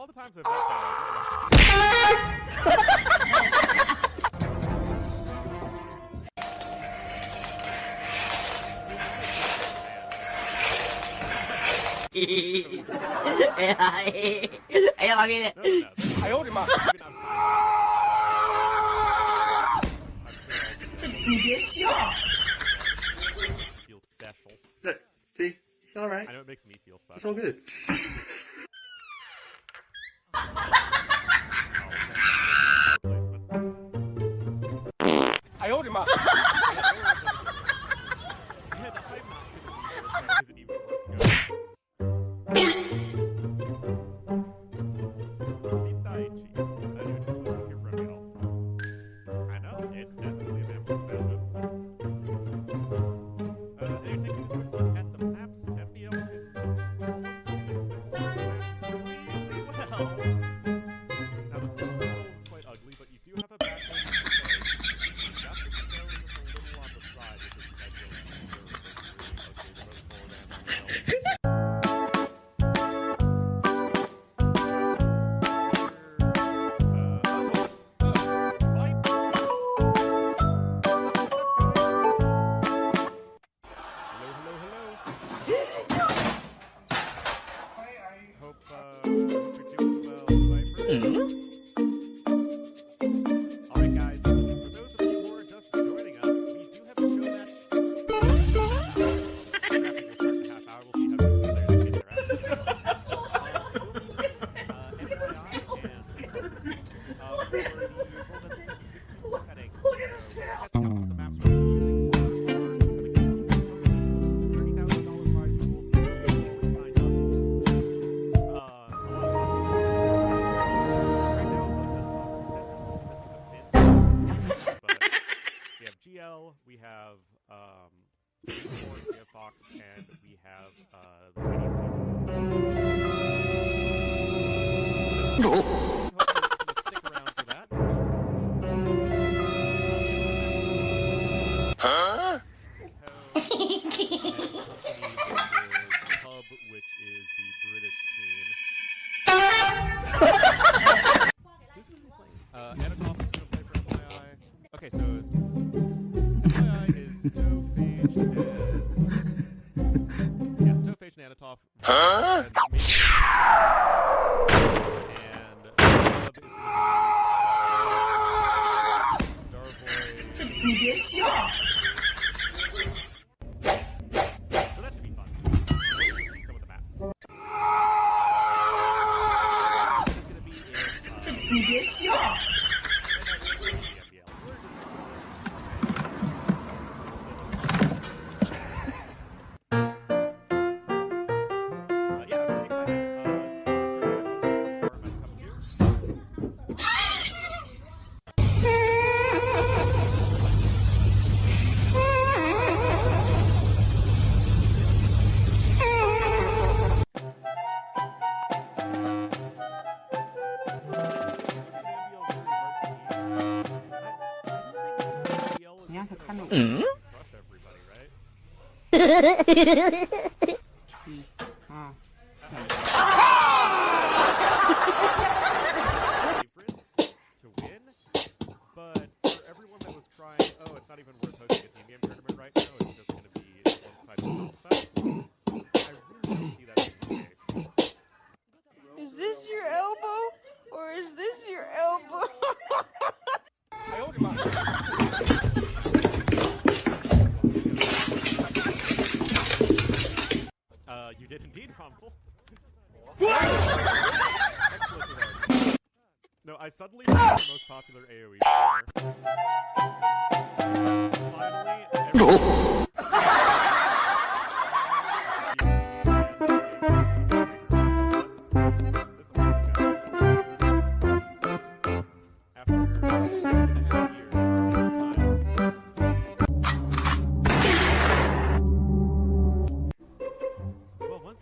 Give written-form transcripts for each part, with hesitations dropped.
all the times I've met I owed him up. feels special. Look, see, it's alright. I know it makes me feel special. It's all good. I owed him up. Alright guys, for those of you who are just joining us, we do have a show match. Traffic will start in a half hour, we'll see how many players get their ass. Setting. So, testing out some of the maps we're using for $30,000 prize pool. Signed up. We have GL, we have Ford, we have Fox, and we have the Chinese team. Hopefully stick around for that. Huh? Hub, which is the British team. Who's going to be playing? Anatoff is going to play for FYI. Okay, so it's FYI is Stophage and Stophage and Anatoff. Huh? And Hub is going to be Starboy. So that should be fun. Let's see some of the maps. It's going to be in crush everybody, right? Favorites to win, but for everyone that was crying, oh, it's not even worth hosting a team game tournament right now, it's just going to be one-sided fest. I really don't see that being the case. Is this your elbow? Or is this your elbow? I owed him up. You did indeed, Rumble. No, I suddenly became the most popular AoE streamer. Finally, everyone...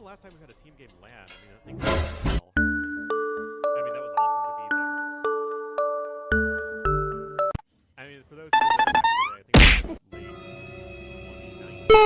Last time we had a team game LAN, I mean, that thing was well. I mean, that was awesome to be there. I mean, for those who were there today, I think it was late 2019.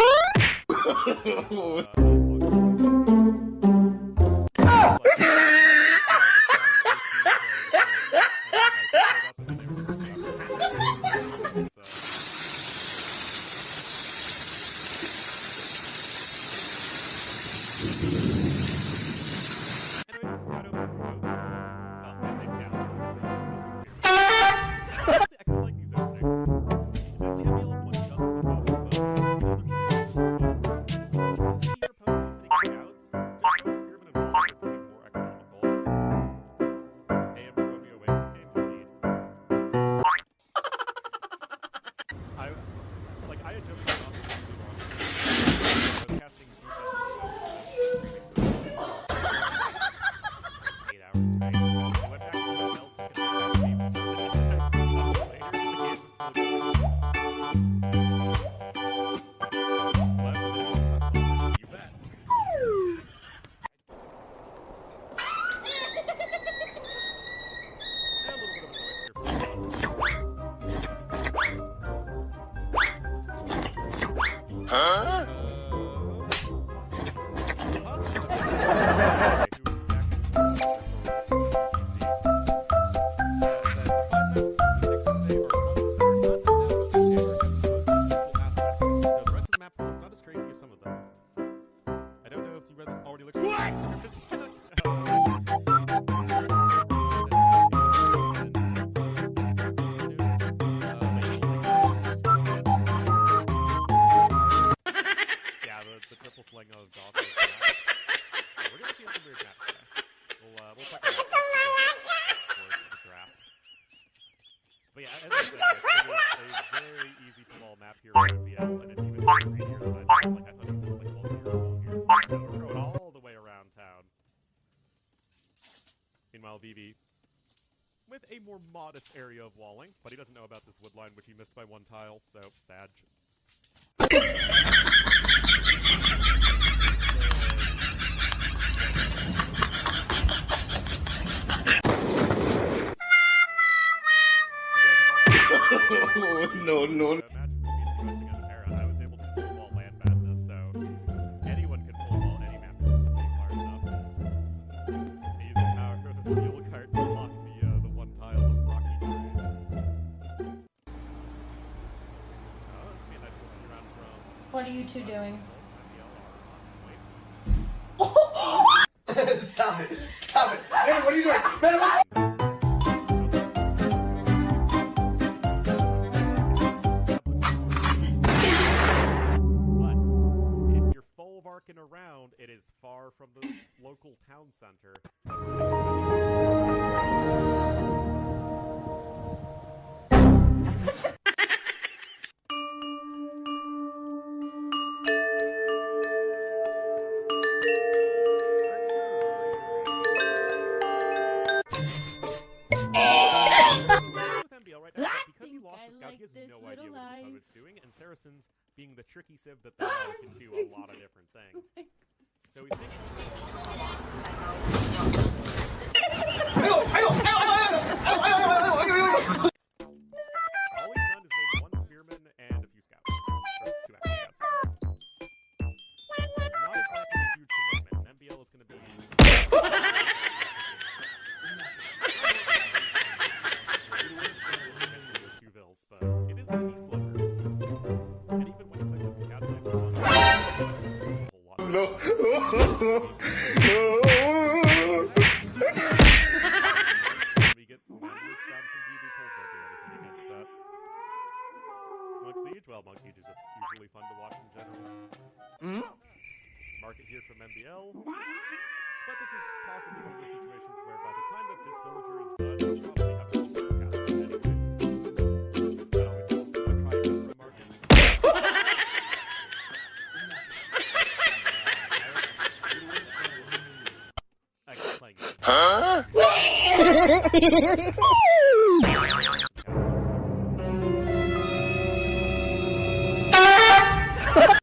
The triple sling of golf. We're gonna see some weird maps today. We'll talk about towards the draft. But yeah, as I said, it is a very easy to wall map here on MBL, and it's even easier than I thought. Like I thought it was like wall here. No, we're going all the way around town. Meanwhile, VV with a more modest area of walling, but he doesn't know about this wood line, which he missed by one tile. So sad. No, no. I was able to pull wall land madness, so anyone can pull wall any map if they far enough. Amazing power of the fuel cart to lock the one tile of rocky terrain. Oh, that's gonna be a nice listen around from. What are you two doing? Stop it. Stop it. Hey, what are you doing? Man, what? Arcing around, it is far from the local town center. Because he lost the scout, he has no idea what his opponent's doing, and Saracens, being the tricky civ that they are, can do a lot of different things. So he's thinking... All he's done is made one spearman and a few scouts. Or two extra scouts. Not exactly a huge commitment, and MBL is going to be... But it is going to be slower. And even when he plays with the gas tank, a lot. No. We get some landloops down from VV pulls, don't do anything against that. Monk Siege? Well, Monk Siege is just usually fun to watch in general. Market here from MBL. But this is possibly one of the situations where by the time that this villager is done, we'll probably have a gas tank anyway. Huh?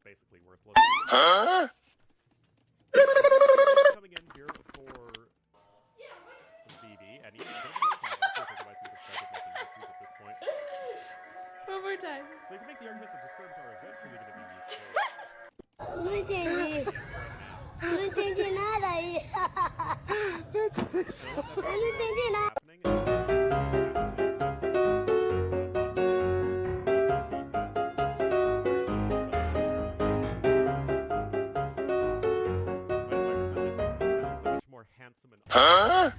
Basically worthless. Huh? Coming in here for BB, and he's going to at this point. One more time. So you can make the argument that the storms are eventually going to be useful. 不见你，不见见哪来？不见见哪？ Huh?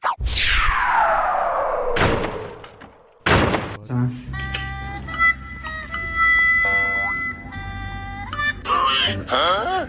Huh?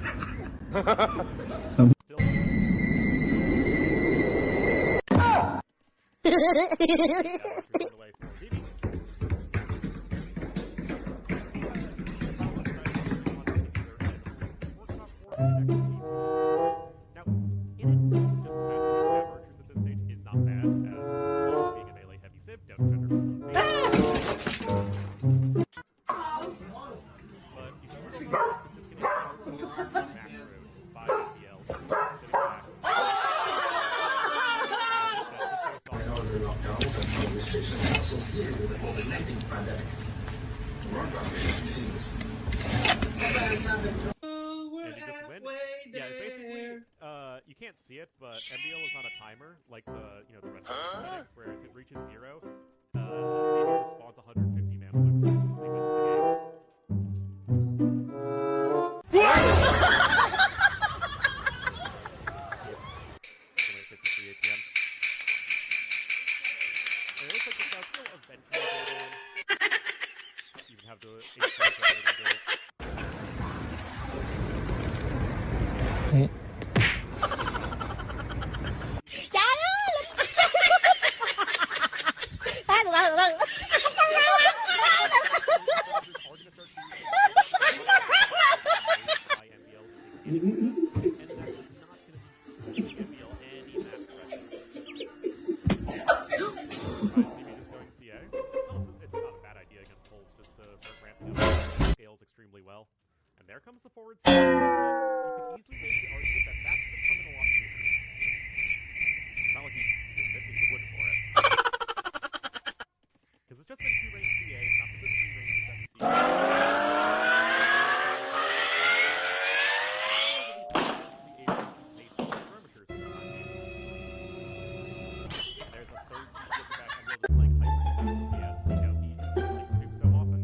associated with the COVID-19 pandemic. Our organization seems Oh, we're And you just win. halfway Yeah, there. basically, you can't see it, but MBL is on a timer, like the the red settings, where if it reaches 0, maybe respawns 150 Mamelukes and instantly wins the game. Only at 53 APM. And it looks like the crowd still eventually go in. Even have the HP generating goals. Extremely well. And there comes the forward side. You could easily make the argument that that's becoming a lot sooner. It's not like he's missing the wood for it. Because it's just been 2 range CA, not the 3 ranges that we see. There's a third piece of the back end just playing hyper defensively, as we know he likes to do so often.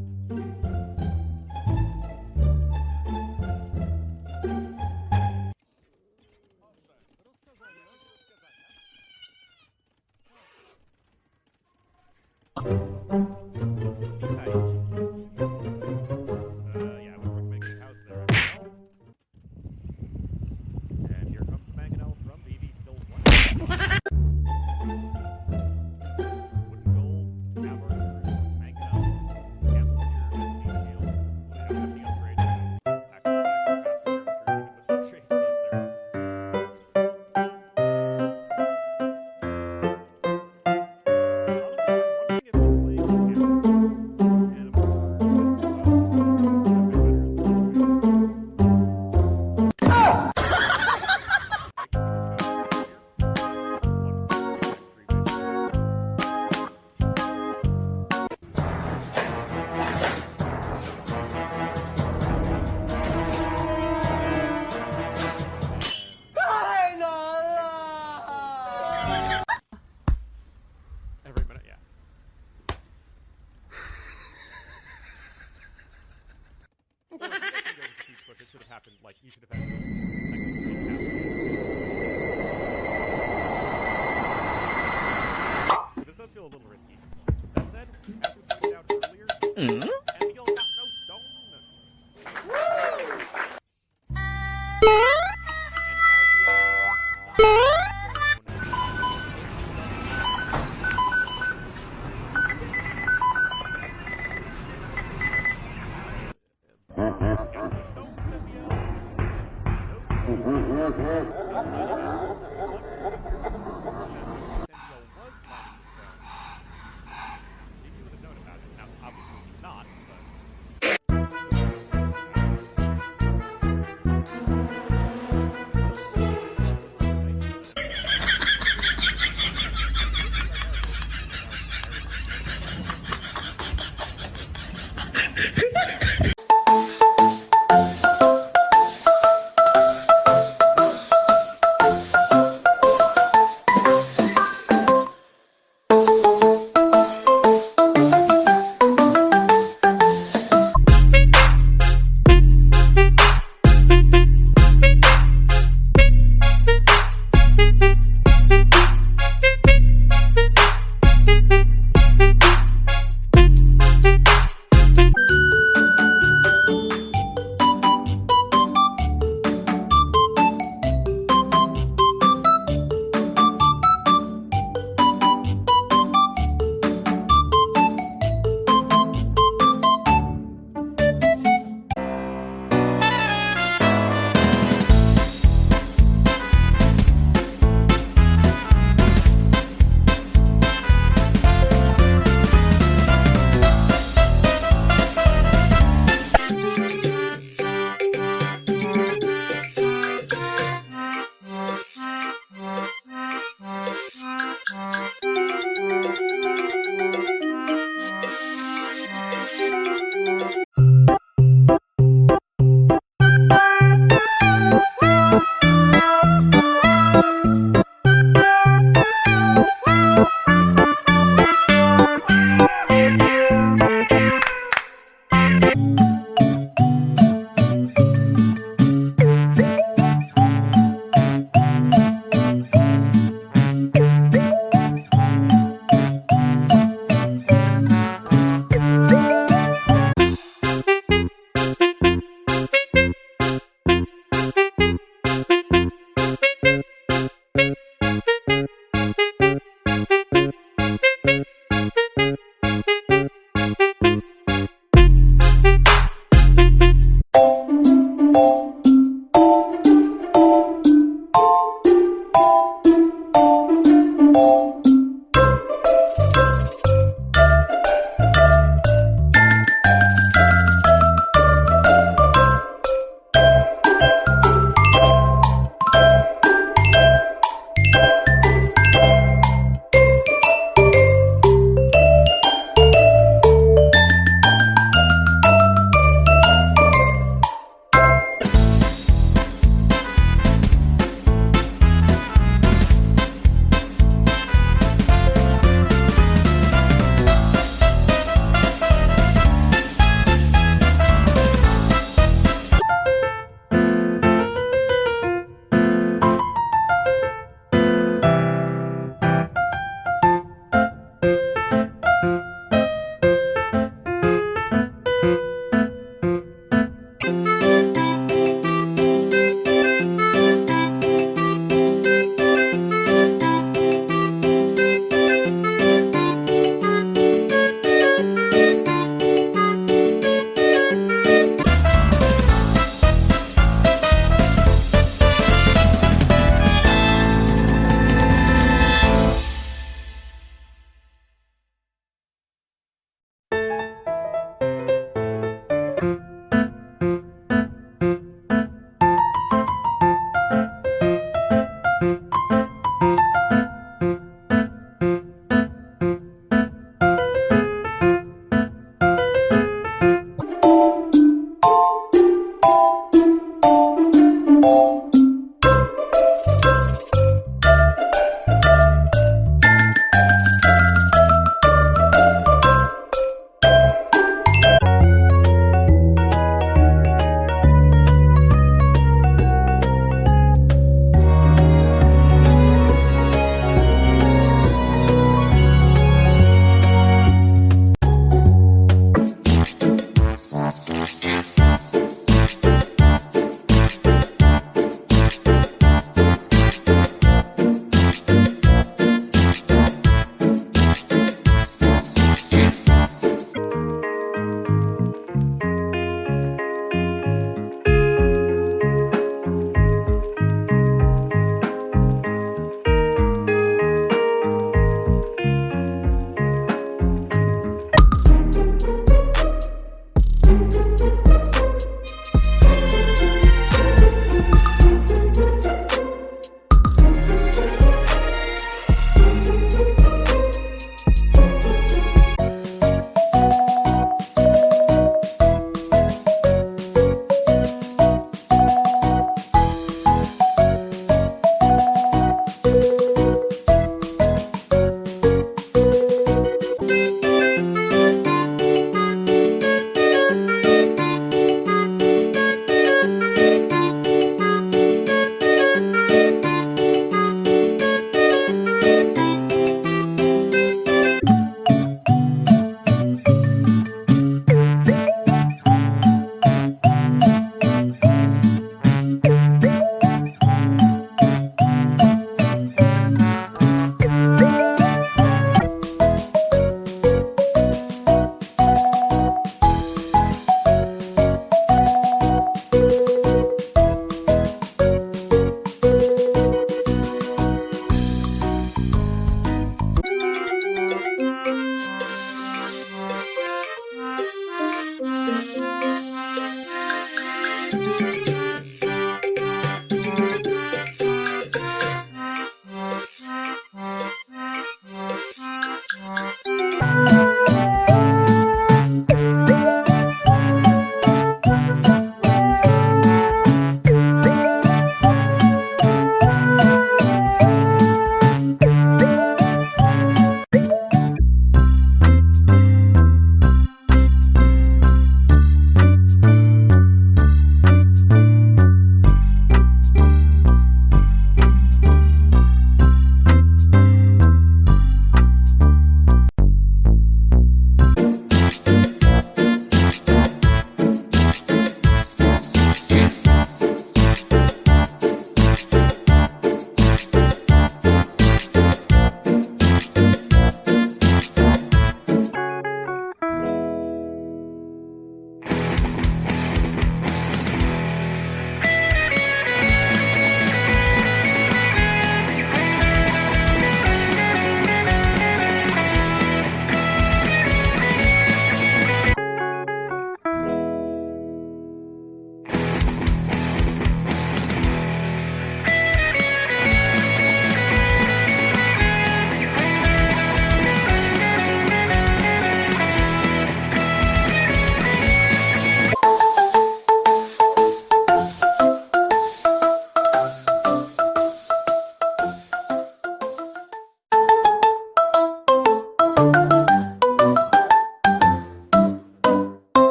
Yeah, we're making a house there as well. And here comes the Mangonel from BB, still 1. Wooden gold, Cavalry, Mangonels, Camels here, SB Shield. Well, they don't have any upgrades, so actually faster skirmishers, even with the trade to the Saracens. Every minute, yeah. Well, if you guys can go with the speed push, it should have happened, like, you should have had the second. This does feel a little risky. That said, as we pointed out earlier, Emil got no stone. And as you